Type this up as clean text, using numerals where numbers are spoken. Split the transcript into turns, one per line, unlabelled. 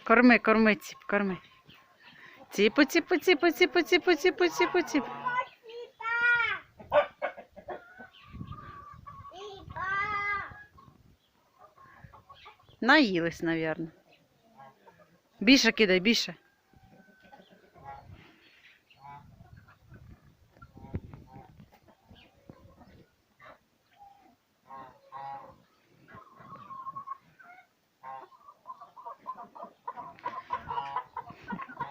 Корми, корми, ціп, корми. Ціпу, ціпу, ціпу, ціпу, ціпу, ціпу, ціпу, ціпу. Наїлись, мабуть. Більше кидай, більше.